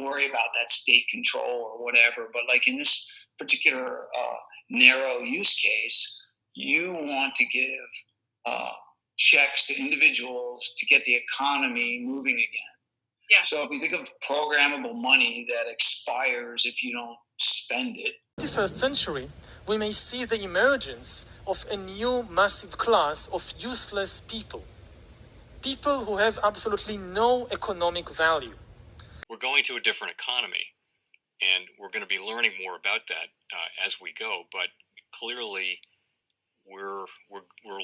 worry about that state control or whatever. But like in this particular narrow use case, you want to give checks to individuals to get the economy moving again. Yeah. So if you think of programmable money that expires if you don't spend it. In the 21st century, we may see the emergence of a new massive class of useless people. People who have absolutely no economic value. We're going to a different economy, and we're going to be learning more about that as we go. But clearly, we're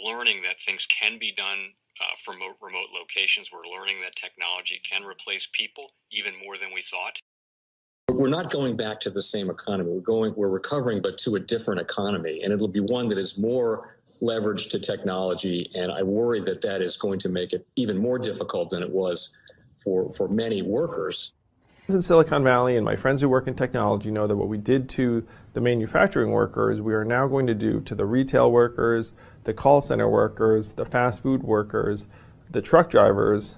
learning that things can be done from remote locations. We're learning that technology can replace people even more than we thought. We're not going back to the same economy. We're recovering, but to a different economy, and it'll be one that is more leveraged to technology. And I worry that that is going to make it even more difficult than it was for many workers. In Silicon Valley, and my friends who work in technology know that what we did to the manufacturing workers, we are now going to do to the retail workers, the call center workers, the fast food workers, the truck drivers,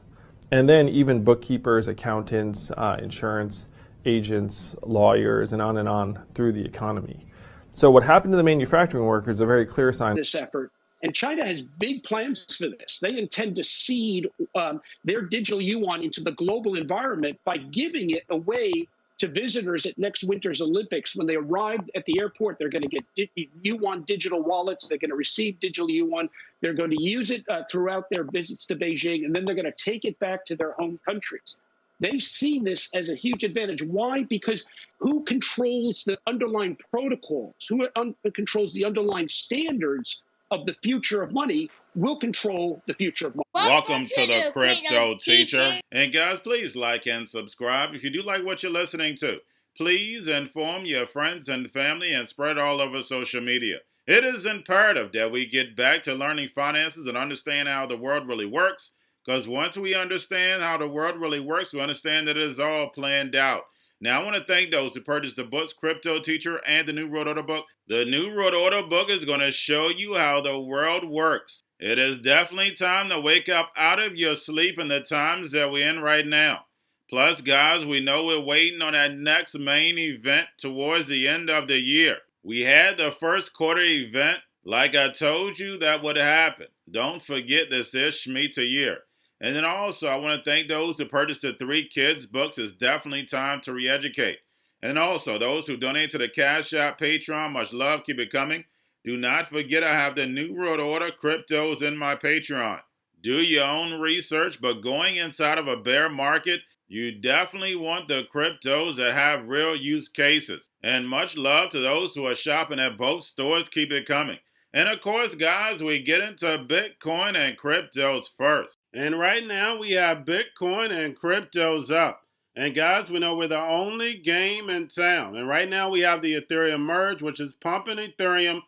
and then even bookkeepers, accountants, insurance agents, lawyers, and on through the economy. So what happened to the manufacturing workers is a very clear sign. This effort. And China has big plans for this. They intend to seed their digital yuan into the global environment by giving it away to visitors at next winter's Olympics. When they arrive at the airport, they're going to get yuan digital wallets. They're going to receive digital yuan. They're going to use it throughout their visits to Beijing, and then they're going to take it back to their home countries. They see this as a huge advantage. Why? Because who controls the underlying protocols, who controls the underlying standards of the future of money will control the future of money. Welcome to the Cryptoteacher. And guys, please like and subscribe if you do like what you're listening to. Please inform your friends and family and spread all over social media. It is imperative that we get back to learning finances and understand how the world really works. Because once we understand how the world really works, we understand that it is all planned out. Now, I want to thank those who purchased the books, Cryptoteacher and the new World Order book. The new World Order book is going to show you how the world works. It is definitely time to wake up out of your sleep in the times that we're in right now. Plus, guys, we know we're waiting on that next main event towards the end of the year. We had the first quarter event. Like I told you, that would happen. Don't forget this is Shemitah year. And then also, I want to thank those who purchased the 3 Kids books. It's definitely time to re-educate. And also, those who donate to the Cash App, Patreon, much love, keep it coming. Do not forget I have the New World Order cryptos in my Patreon. Do your own research, but going inside of a bear market, you definitely want the cryptos that have real use cases. And much love to those who are shopping at both stores, keep it coming. And of course, guys, we get into Bitcoin and cryptos first. And right now, we have Bitcoin and cryptos up. And guys, we know we're the only game in town. And right now, we have the Ethereum Merge, which is pumping Ethereum,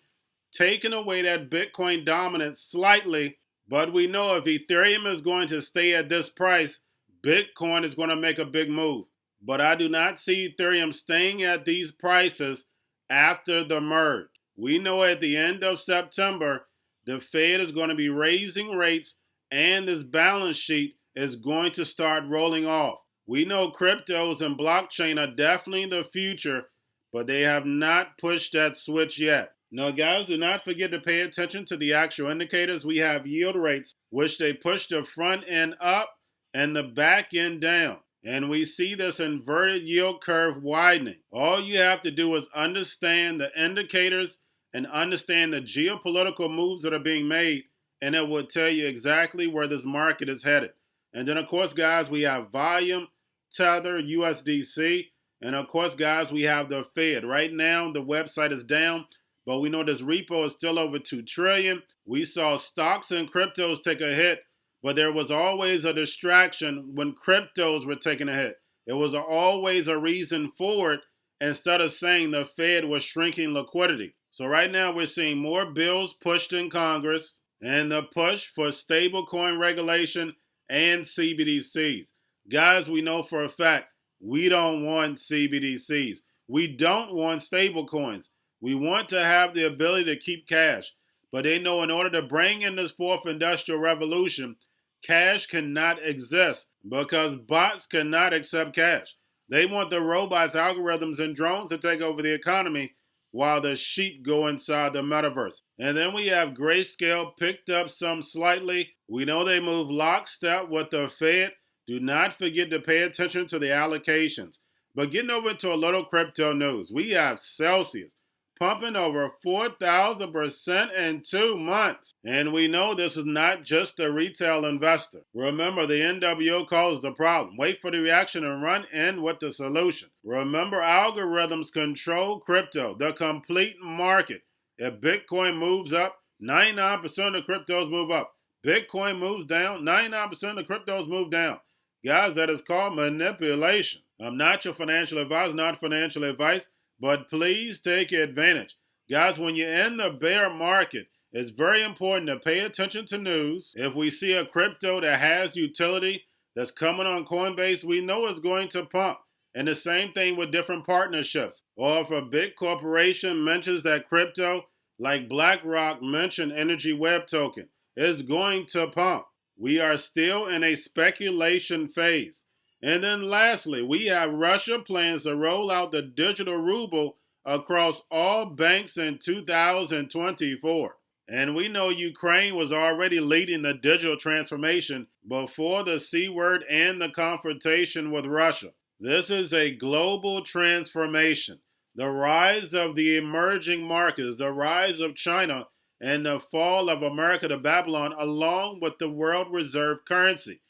taking away that Bitcoin dominance slightly. But we know if Ethereum is going to stay at this price, Bitcoin is going to make a big move. But I do not see Ethereum staying at these prices after the merge. We know at the end of September, the Fed is going to be raising rates and this balance sheet is going to start rolling off. We know cryptos and blockchain are definitely the future, but they have not pushed that switch yet. Now, guys, do not forget to pay attention to the actual indicators. We have yield rates, which they push the front end up and the back end down. And we see this inverted yield curve widening. All you have to do is understand the indicators and understand the geopolitical moves that are being made, and it will tell you exactly where this market is headed. And then, of course, guys, we have volume, Tether, USDC, and of course, guys, we have the Fed. Right now, the website is down, but we know this repo is still over 2 trillion. We saw stocks and cryptos take a hit, but there was always a distraction when cryptos were taking a hit. It was always a reason for it instead of saying the Fed was shrinking liquidity. So right now we're seeing more bills pushed in Congress and the push for stablecoin regulation and CBDCs. Guys, we know for a fact we don't want CBDCs. We don't want stablecoins. We want to have the ability to keep cash. But they know in order to bring in this 4th industrial revolution, cash cannot exist because bots cannot accept cash. They want the robots, algorithms, and drones to take over the economy while the sheep go inside the metaverse. And then we have Grayscale picked up some slightly. We know they move lockstep with the Fed. Do not forget to pay attention to the allocations. But getting over to a little crypto news, we have Celsius pumping over 4,000% in 2 months. And we know this is not just a retail investor. Remember, the NWO caused the problem. Wait for the reaction and run in with the solution. Remember, algorithms control crypto, the complete market. If Bitcoin moves up, 99% of cryptos move up. Bitcoin moves down, 99% of cryptos move down. Guys, that is called manipulation. I'm not your financial advisor, not financial advice, but please take advantage. Guys, when you're in the bear market, it's very important to pay attention to news. If we see a crypto that has utility that's coming on Coinbase, we know it's going to pump. And the same thing with different partnerships. Or if a big corporation mentions that crypto, like BlackRock mentioned Energy Web Token, it's going to pump. We are still in a speculation phase. And then lastly, we have Russia plans to roll out the digital ruble across all banks in 2024. And we know Ukraine was already leading the digital transformation before the C word and the confrontation with Russia. This is a global transformation. The rise of the emerging markets, the rise of China, and the fall of America to Babylon, along with the world reserve currency.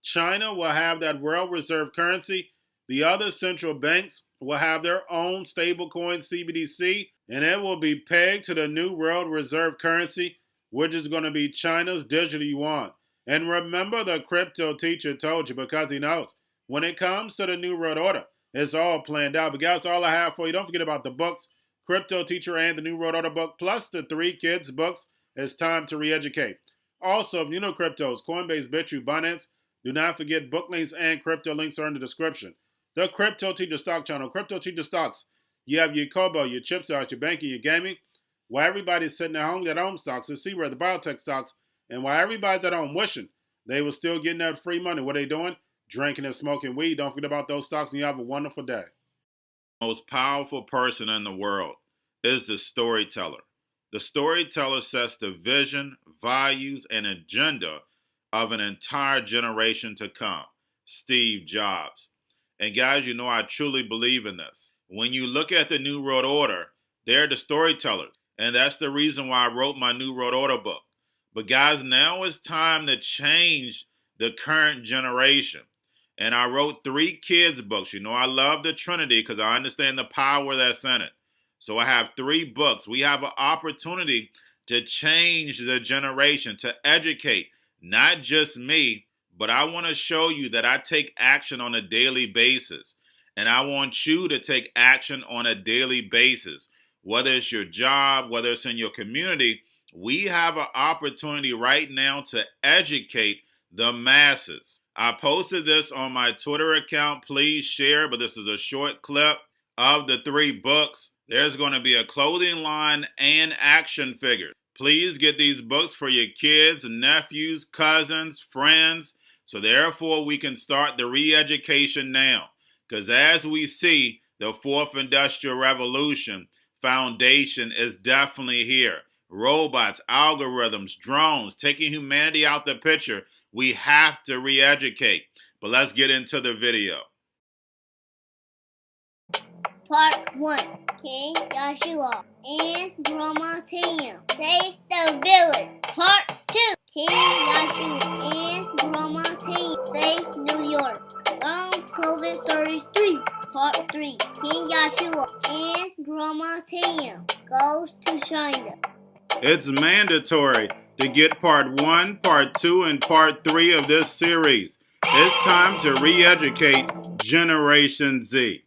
China will have that world reserve currency. The other central banks will have their own stablecoin, CBDC, and it will be pegged to the new world reserve currency, which is going to be China's digital yuan. And remember, the crypto teacher told you, because he knows. When it comes to the new world order, it's all planned out. But guys, all I have for you. Don't forget about the books, Crypto Teacher and the New World Order book, plus the 3 kids books. It's time to re-educate. Also, if you know cryptos, Coinbase, Bitrue, Binance, do not forget book links and crypto links are in the description. The Crypto Teacher Stock Channel, Crypto Teacher Stocks. You have your Kobo, your chips out, your banking, your gaming. While everybody's sitting at home that own stocks, the C-Word, the biotech stocks, and while everybody's at home wishing they were still getting that free money, what are they doing? Drinking and smoking weed. Don't forget about those stocks, and you have a wonderful day. The most powerful person in the world is the storyteller. The storyteller sets the vision, values, and agenda of an entire generation to come. Steve Jobs. And guys, you know I truly believe in this. When you look at the New World Order, they're the storytellers. And that's the reason why I wrote my New World Order book. But guys, now it's time to change the current generation. And I wrote 3 kids books. You know I love the Trinity because I understand the power that's in it. So I have 3 books. We have an opportunity to change the generation, to educate, not just me, but I want to show you that I take action on a daily basis. And I want you to take action on a daily basis. Whether it's your job, whether it's in your community, we have an opportunity right now to educate the masses. I posted this on my Twitter account. Please share, but this is a short clip of the 3 books. There's going to be a clothing line and action figures. Please get these books for your kids, nephews, cousins, friends, so therefore we can start the re-education now. Because as we see, the 4th Industrial Revolution foundation is definitely here. Robots, algorithms, drones, taking humanity out the picture. We have to re-educate. But let's get into the video. Part 1. King Joshua and Grandma Tam save the village. Part 2. King Joshua and Grandma Tam save New York from COVID-33. Part 3. King Joshua and Grandma Tam goes to China. It's mandatory to get part 1, part 2, and part 3 of this series. It's time to re-educate Generation Z.